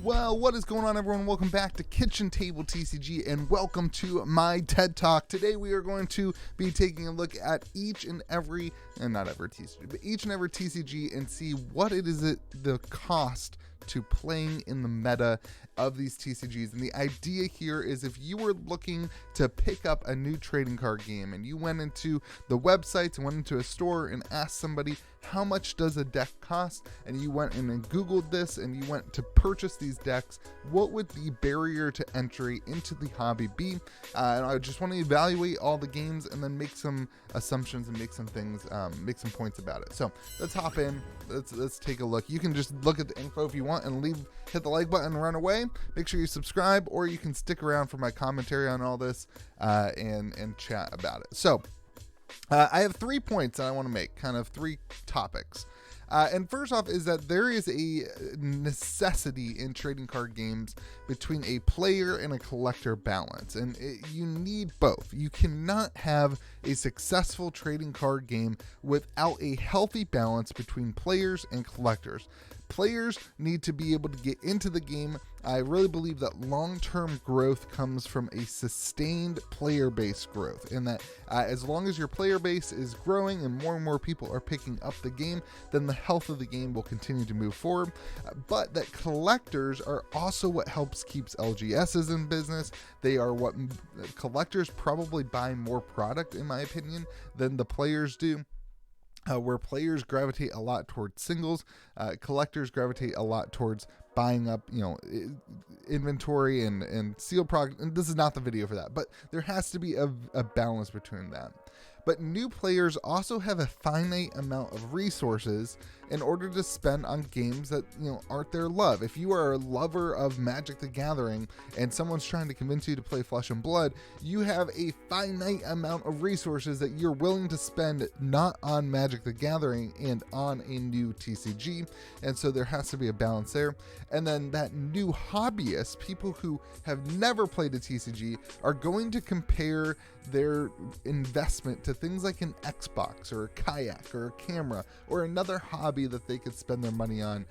Well, what is going on, everyone? Welcome back to Kitchen Table TCG and welcome to my TED Talk. Today we are going to be taking a look at each and every TCG and see what it is the cost to playing in the meta of these TCGs. And the idea here is if you were looking to pick up a new trading card game and you went into the websites and went into a store and asked somebody, how much does a deck cost? And you went in and Googled this and you went to purchase these decks, what would the barrier to entry into the hobby be? And I just want to evaluate all the games and then make some assumptions and make some things, make some points about it. So let's hop in. Let's take a look. You can just look at the info if you want and hit the like button and run away. Make sure you subscribe, or you can stick around for my commentary on all this and chat about it. So I have 3 points that I want to make, kind of 3 topics. And first off is that there is a necessity in trading card games between a player and a collector balance. And you need both. You cannot have a successful trading card game without a healthy balance between players and collectors. Players need to be able to get into the game. I really believe that long-term growth comes from a sustained player-based growth, and that as long as your player base is growing and more people are picking up the game, then the health of the game will continue to move forward. But that collectors are also what helps keeps LGSs in business. They are what collectors probably buy more product, in my opinion, than the players do. Where players gravitate a lot towards singles, collectors gravitate a lot towards buying up, inventory and sealed product. And this is not the video for that, but there has to be a balance between that. But new players also have a finite amount of resources in order to spend on games that, aren't their love. If you are a lover of Magic the Gathering and someone's trying to convince you to play Flesh and Blood, you have a finite amount of resources that you're willing to spend not on Magic the Gathering and on a new TCG. And so there has to be a balance there. And then that new hobbyist, people who have never played a TCG, are going to compare their investment to things like an Xbox or a kayak or a camera or another hobby that they could spend their money on.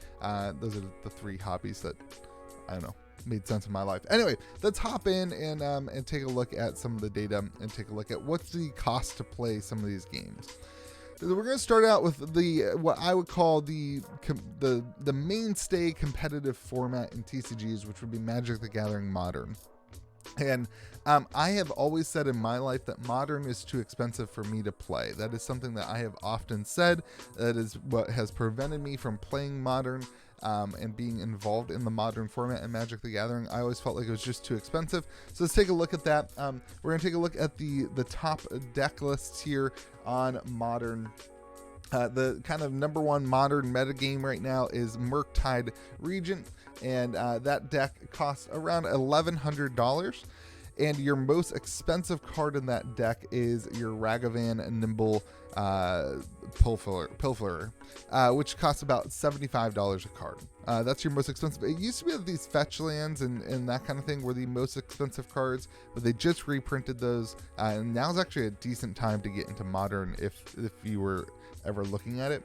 Those are the 3 hobbies that, I don't know, made sense in my life. Anyway, let's hop in and take a look at some of the data and take a look at what's the cost to play some of these games. We're going to start out with what I would call the mainstay competitive format in TCGs, which would be Magic the Gathering Modern. And I have always said in my life that Modern is too expensive for me to play. That is something that I have often said. That is what has prevented me from playing Modern and being involved in the Modern format and Magic the Gathering. I always felt like it was just too expensive. So let's take a look at that. We're going to take a look at the top deck lists here on Modern. The kind of number 1 Modern metagame right now is Murktide Regent, and that deck costs around $1,100. And your most expensive card in that deck is your Ragavan Nimble Pilferer, which costs about $75 a card. That's your most expensive. It used to be that these fetch lands and that kind of thing were the most expensive cards, but they just reprinted those. And now's actually a decent time to get into Modern if you were ever looking at it,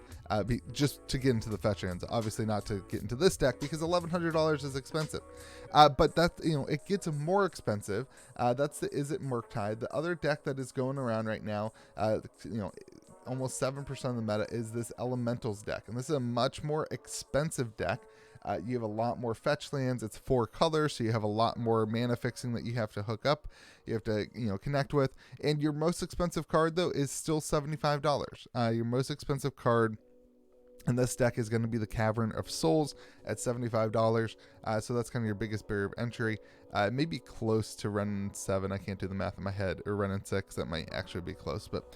just to get into the fetch lands. Obviously not to get into this deck because $1,100 is expensive. But that, it gets more expensive. That's the Is It Murktide. The other deck that is going around right now, almost 7% of the meta is this Elementals deck. And this is a much more expensive deck. You have a lot more fetch lands. It's 4 colors, so you have a lot more mana fixing that you have to hook up. You have to, connect with. And your most expensive card, though, is still $75. Your most expensive card in this deck is going to be the Cavern of Souls at $75. So that's kind of your biggest barrier of entry. Maybe close to Renin 7. I can't do the math in my head. Or Renin 6. That might actually be close. But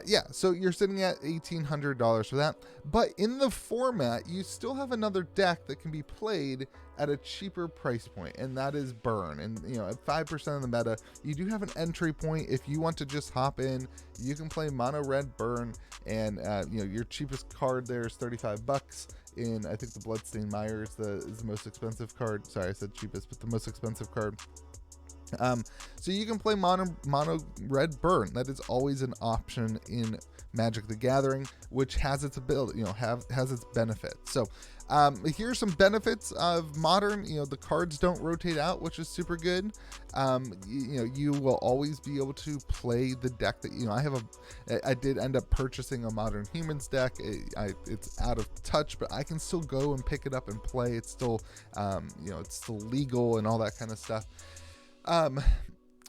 yeah, so you're sitting at $1,800 for that. But in the format, you still have another deck that can be played at a cheaper price point, and that is Burn. And at 5% of the meta, you do have an entry point. If you want to just hop in, you can play Mono Red Burn, and your cheapest card there is $35. In I think the Bloodstained Mire is the most expensive card. Sorry, I said cheapest, but the most expensive card. So you can play mono red burn. That is always an option in Magic the Gathering, which has its ability, has its benefits. So here's some benefits of Modern. The cards don't rotate out, which is super good. You will always be able to play the deck that I did end up purchasing a Modern Humans deck. It's out of touch, but I can still go and pick it up and play. It's still it's still legal and all that kind of stuff.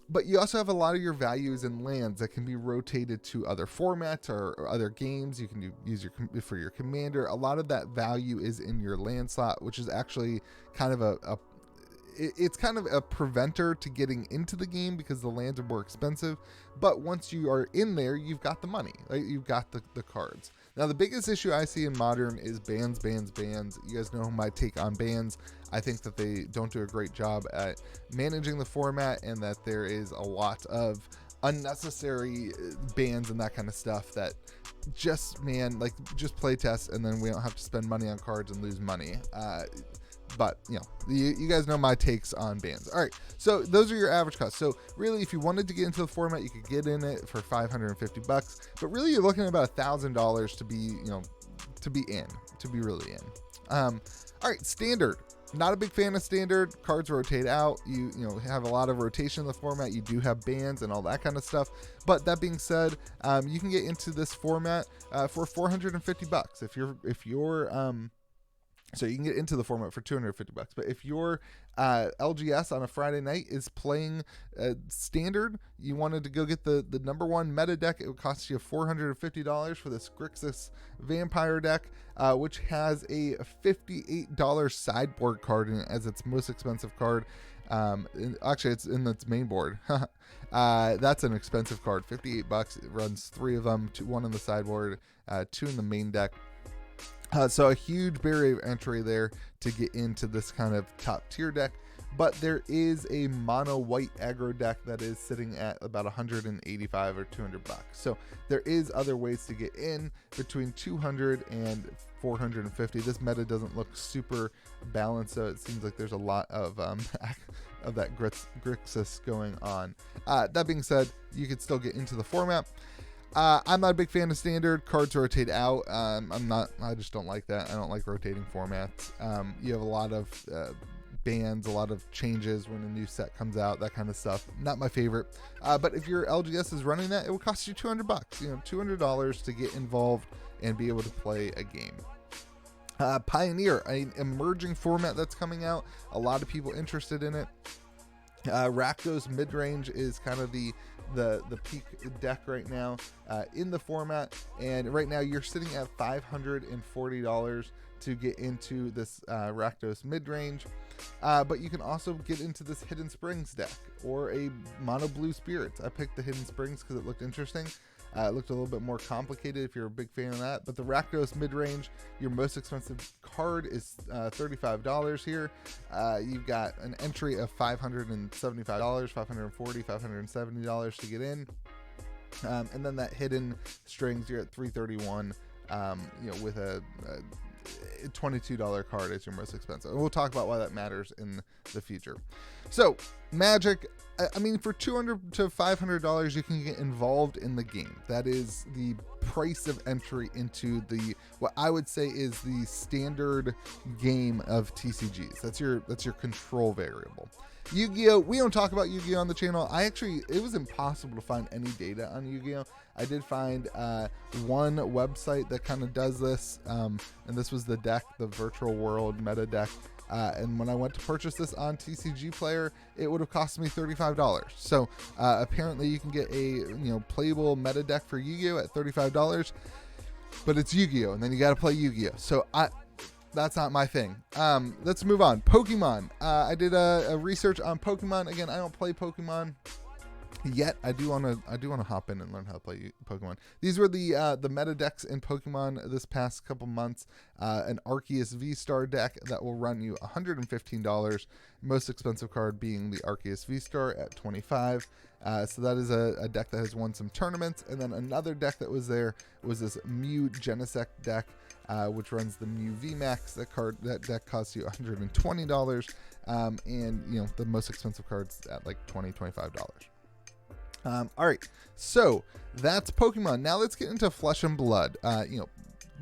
But you also have a lot of your values in lands that can be rotated to other formats or other games. You can use for your commander. A lot of that value is in your land slot, which is actually kind of it's kind of a preventer to getting into the game because the lands are more expensive. But once you are in there, you've got the money, right? You've got the cards. Now, the biggest issue I see in Modern is bans. You guys know my take on bans. I think that they don't do a great job at managing the format, and that there is a lot of unnecessary bans and that kind of stuff that just play test, and then we don't have to spend money on cards and lose money. But you guys know my takes on bans. All right, so those are your average costs. So really, if you wanted to get into the format, you could get in it for $550, but really you're looking at about $1,000 to be really in. All right, Standard. Not a big fan of Standard. Cards rotate out. You have a lot of rotation in the format. You do have bans and all that kind of stuff. But that being said, you can get into this format for $450 so you can get into the format for $250. But if your LGS on a Friday night is playing Standard, you wanted to go get the number one meta deck, it would cost you $450 for this Grixis Vampire deck, which has a $58 sideboard card in it as its most expensive card. Actually, it's in its main board. That's an expensive card, $58. It runs 3 of them, 1 in the sideboard, 2 in the main deck. So a huge barrier of entry there to get into this kind of top tier deck. But there is a mono white aggro deck that is sitting at about $185 or $200. So there is other ways to get in between $200 and $450. This meta doesn't look super balanced, so it seems like there's a lot of that Grixis going on. That being said, you could still get into the format. I'm not a big fan of Standard. Cards rotate out. I just don't like that. I don't like rotating formats. You have a lot of bans, a lot of changes when a new set comes out, that kind of stuff. Not my favorite. But if your LGS is running that, it will cost you $200. $200 to get involved and be able to play a game. Pioneer, an emerging format that's coming out. A lot of people interested in it. Rakdos mid-range is kind of the peak deck right now in the format, and right now you're sitting at $540 to get into this Rakdos mid-range, but you can also get into this Hidden Springs deck or a mono blue Spirits. I picked the Hidden Springs because it looked interesting. It looked a little bit more complicated if you're a big fan of that. But the Rakdos mid-range, your most expensive card is $35 here. You've got an entry of $575, $540, $570 to get in. And then that Hidden Strings, you're at $331, with a $22 card is your most expensive. And we'll talk about why that matters in the future. So, Magic, I mean, for $200 to $500, you can get involved in the game. That is the price of entry into what I would say is the standard game of TCGs. That's your control variable. Yu-Gi-Oh! We don't talk about Yu-Gi-Oh! On the channel. It was impossible to find any data on Yu-Gi-Oh! I did find one website that kind of does this, and this was the deck, the Virtual World meta deck. And when I went to purchase this on TCG Player, it would have cost me $35. So apparently you can get a playable meta deck for Yu-Gi-Oh! At $35, but it's Yu-Gi-Oh! And then you got to play Yu-Gi-Oh! So that's not my thing. Let's move on. Pokemon. I did a research on Pokemon. Again, I don't play Pokemon yet. I do want to hop in and learn how to play Pokemon. These were the meta decks in Pokemon this past couple months. An Arceus V-Star deck that will run you $115. Most expensive card being the Arceus V-Star at $25. So that is a deck that has won some tournaments. And then another deck that was there was this Mew Genesect deck, which runs the Mew VMAX. That deck costs you $120. And the most expensive cards at like $25. All right, so that's Pokemon. Now let's get into Flesh and Blood.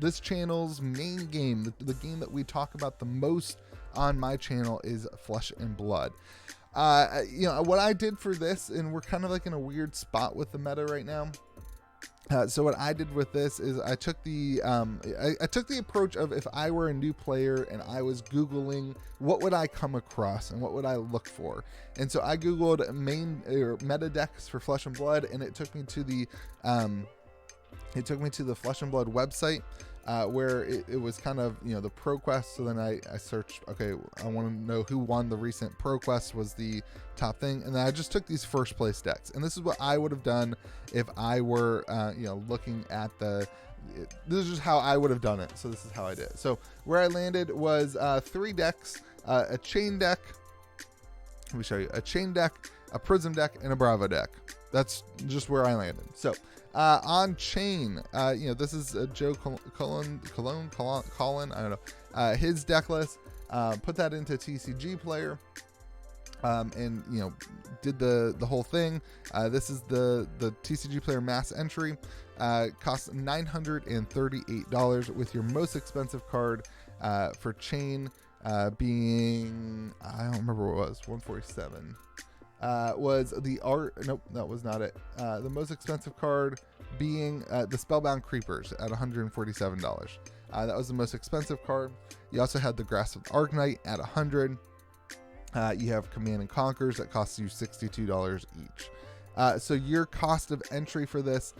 This channel's main game, the game that we talk about the most on my channel, is Flesh and Blood. What I did for this, and we're kind of like in a weird spot with the meta right now. So what I did with this is I took the approach of, if I were a new player and I was Googling what would I come across and what would I look for, and so I Googled meta decks for Flesh and Blood, and it took me to the Flesh and Blood website, where it was kind of, the ProQuest. So then I searched, okay, I want to know who won the recent ProQuest was the top thing, and then I just took these first place decks, and this is what I would have done if I were looking at this is just how I would have done it. So this is how I did it. So where I landed was 3 decks, a chain deck. Let me show you a chain deck, a prism deck, and a Bravo deck. That's just where I landed. So on chain, this is Joe Colin, I don't know, his deck list. Put that into TCG Player, and did the whole thing. This is the TCG Player mass entry. Costs $938 with your most expensive card for chain being, I don't remember what it was, 147. Was the art? Nope, that was not it. The most expensive card being the Spellbound Creepers at $147. That was the most expensive card. You also had the Grasp of Arcanite at $100. You have Command and Conquers that costs you $62 each. So your cost of entry for this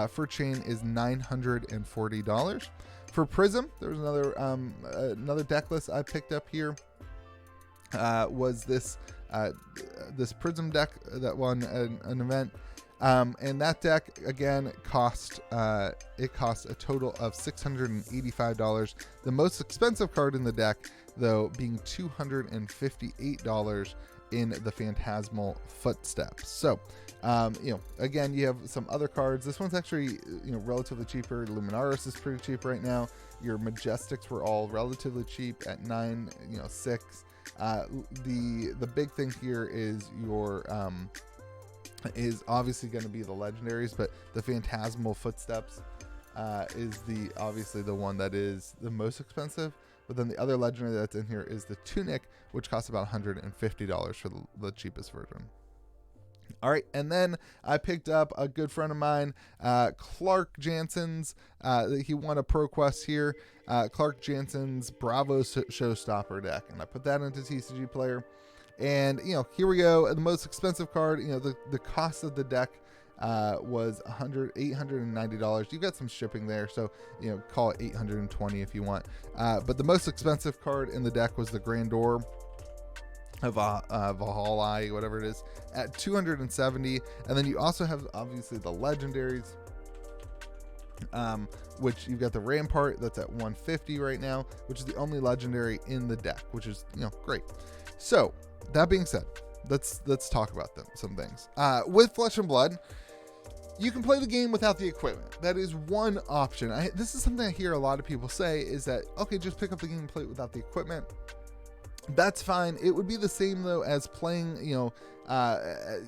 for chain is $940. For Prism, there's another deck list I picked up here. Was this Prism deck that won an event, and that deck again cost a total of $685. The most expensive card in the deck, though, being $258 in the Phantasmal Footsteps. So again, you have some other cards. This one's actually relatively cheaper. Luminaris is pretty cheap right now. Your Majestics were all relatively cheap at $6. The big thing here is your is obviously going to be the legendaries, but the Phantasmal Footsteps is obviously the one that is the most expensive. But then the other legendary that's in here is the Tunic, which costs about $150 for the cheapest version. All right, and then I picked up a good friend of mine, Clark Jansen's. He won a ProQuest here. Clark Jansen's Bravo Showstopper deck, and I put that into TCG Player. And here we go. The most expensive card. The cost of the deck was $890. You've got some shipping there, so call it $820 if you want. But the most expensive card in the deck was the Grandor of Valhalla, whatever it is, at $270. And then you also have obviously the legendaries, which you've got the Rampart that's at $150 right now, which is the only legendary in the deck, which is great. So that being said, let's talk about some things. With Flesh and Blood, you can play the game without the equipment. That is one option. This is something I hear a lot of people say, is that, okay, just pick up the game and play it without the equipment. That's fine. It would be the same though as playing, I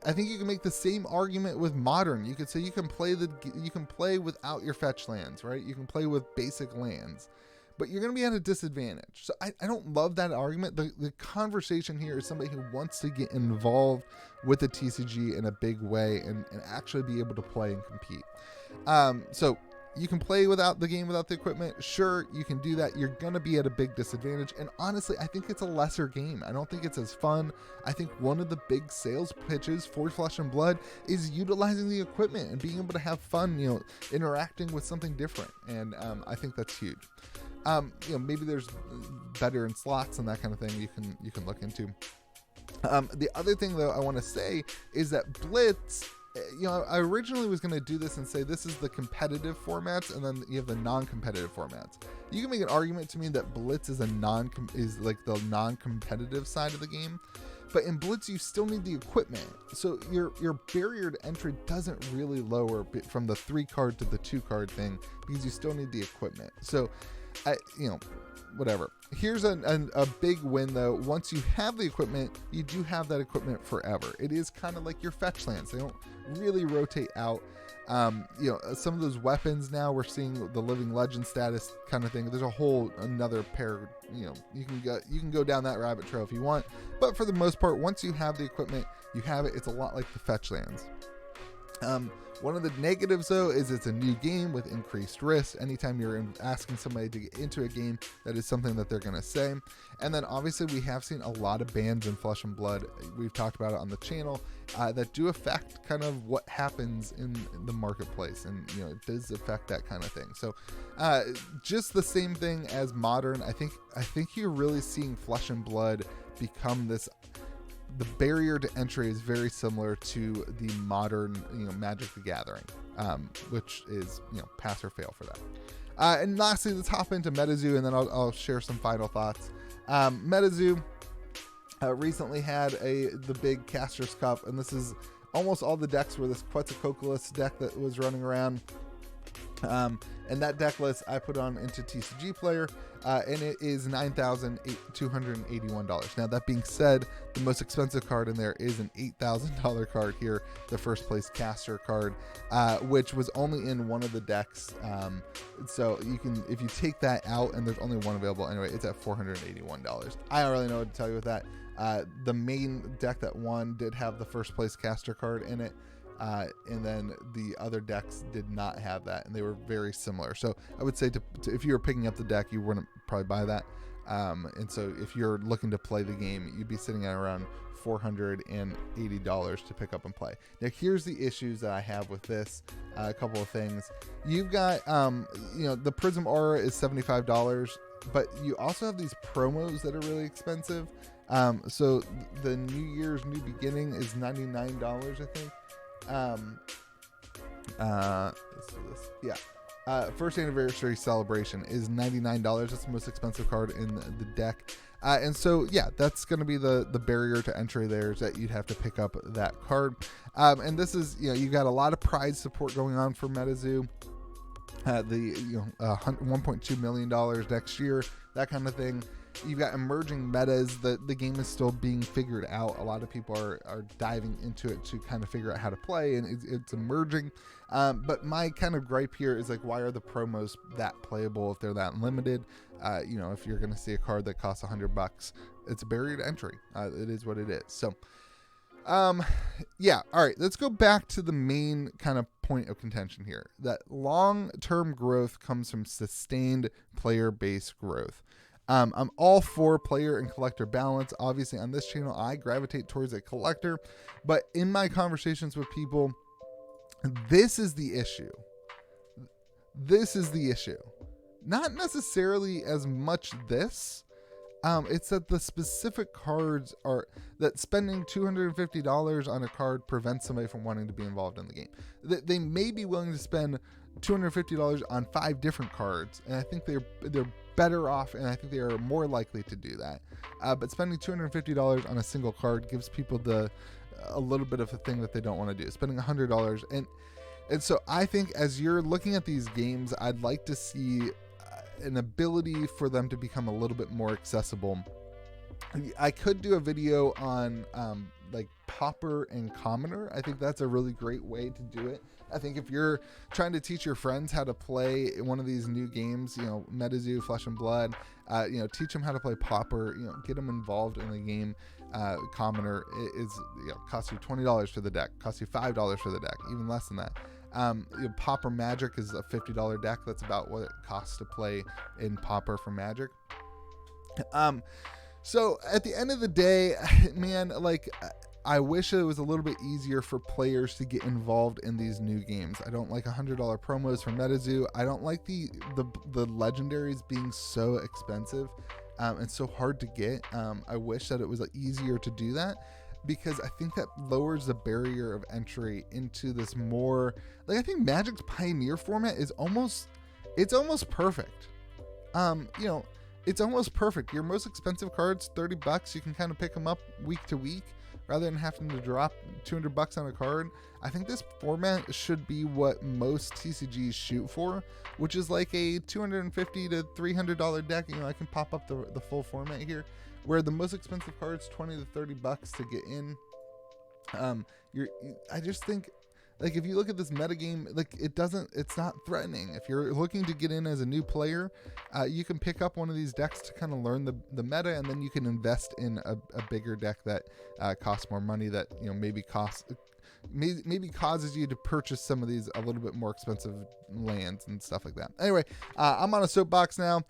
think you can make the same argument with Modern. You could say you can play without your fetch lands, right? You can play with basic lands, but you're going to be at a disadvantage. So I don't love that argument. The conversation here is somebody who wants to get involved with the TCG in a big way and actually be able to play and compete. So you can play without the game, without the equipment. Sure, you can do that. You're going to be at a big disadvantage. And honestly, I think it's a lesser game. I don't think it's as fun. I think one of the big sales pitches for Flesh and Blood is utilizing the equipment and being able to have fun, interacting with something different. And I think that's huge. Maybe there's better in slots and that kind of thing you can look into. The other thing though I want to say is that Blitz, I originally was going to do this and say this is the competitive formats, and then you have the non-competitive formats. You can make an argument to me that Blitz is like the non-competitive side of the game, but in Blitz you still need the equipment. So your barrier to entry doesn't really lower from the 3 card to the 2 card thing because you still need the equipment. So whatever. Here's a big win though. Once you have the equipment, you do have that equipment forever. It is kind of like your fetch lands. They don't really rotate out. Some of those weapons now we're seeing the living legend status kind of thing. There's a whole another pair. You can go down that rabbit trail if you want. But for the most part, once you have the equipment, you have it. It's a lot like the fetch lands. One of the negatives though is it's a new game with increased risk. Anytime you're asking somebody to get into a game, that is something that they're going to say. And then obviously we have seen a lot of bans in Flesh and Blood. We've talked about it on the channel that do affect kind of what happens in the marketplace, and it does affect that kind of thing. So just the same thing as Modern. I think you're really seeing Flesh and Blood become this. The barrier to entry is very similar to the Modern, Magic the Gathering, which is, pass or fail for that. And lastly, let's hop into Metazoo, and then I'll share some final thoughts. Metazoo recently had the big Caster's Cup, and this is almost all the decks were this Quetzalcoatlus deck that was running around. And that deck list I put on into TCG Player, and it is $9,281. Now, that being said, the most expensive card in there is an $8,000 card here, the first place Caster card, which was only in one of the decks. So you can, if you take that out, and there's only one available anyway, it's at $481. I don't really know what to tell you with that. The main deck that won did have the first place Caster card in it. And then the other decks did not have that, and they were very similar. So I would say if you were picking up the deck, you wouldn't probably buy that. And so if you're looking to play the game, you'd be sitting at around $480 to pick up and play. Now, here's the issues that I have with this. A couple of things. You've got, the Prism Aura is $75, but you also have these promos that are really expensive. So the New Year's New Beginning is $99, I think. Let's do this. Yeah. First Anniversary Celebration is $99. That's the most expensive card in the deck. And so, yeah, that's going to be the barrier to entry there, is that you'd have to pick up that card. And this is, you've got a lot of prize support going on for Metazoo. $1.2 million next year, that kind of thing. You've got emerging metas. The game is still being figured out. A lot of people are diving into it to kind of figure out how to play, and it's emerging. But my kind of gripe here is, like, why are the promos that playable if they're that limited? If you're going to see a card that costs $100, it's a barrier to entry. It is what it is. So, yeah. All right. Let's go back to the main kind of point of contention here. That long-term growth comes from sustained player base growth. I'm all for player and collector balance. Obviously, on this channel, I gravitate towards a collector, but in my conversations with people, this is the issue. Not necessarily as much this. It's that the specific cards are that spending $250 on a card prevents somebody from wanting to be involved in the game. They may be willing to spend $250 on 5 different cards, and I think they're better off, and I think they are more likely to do that. But spending $250 on a single card gives people a little bit of a thing that they don't want to do. Spending $100, and so I think as you're looking at these games, I'd like to see an ability for them to become a little bit more accessible. I could do a video on like Pauper and Commoner. I think that's a really great way to do it. I think if you're trying to teach your friends how to play one of these new games, Metazoo, Flesh and Blood, teach them how to play Pauper, get them involved in the game. Commoner is, costs you $20 for the deck, costs you $5 for the deck, even less than that. Pauper Magic is a $50 deck. That's about what it costs to play in Pauper for Magic. So at the end of the day, man, like, I wish it was a little bit easier for players to get involved in these new games. I don't like $100 promos from Metazoo. I don't like the legendaries being so expensive and so hard to get. I wish that it was easier to do that, because I think that lowers the barrier of entry into this more, like, I think Magic's Pioneer format is almost perfect. It's almost perfect. Your most expensive cards, $30. You can kind of pick them up week to week. rather than having to drop $200 on a card. I think this format should be what most TCGs shoot for, which is like a $250 to $300 deck. You know, I can pop up the full format here, where the most expensive cards $20 to $30 to get in. I just think, like, if you look at this metagame, like, it's not threatening. If you're looking to get in as a new player, you can pick up one of these decks to kind of learn the meta, and then you can invest in a bigger deck that costs more money, that, you know, maybe causes you to purchase some of these a little bit more expensive lands and stuff like that. Anyway, I'm on a soapbox now,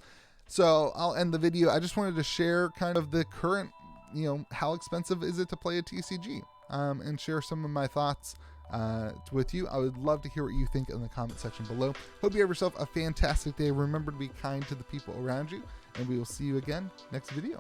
so I'll end the video. I just wanted to share kind of the current, you know, how expensive is it to play a TCG, and share some of my thoughts with you. I would love to hear what you think in the comment section below. Hope you have yourself a fantastic day. Remember to be kind to the people around you, and we will see you again next video.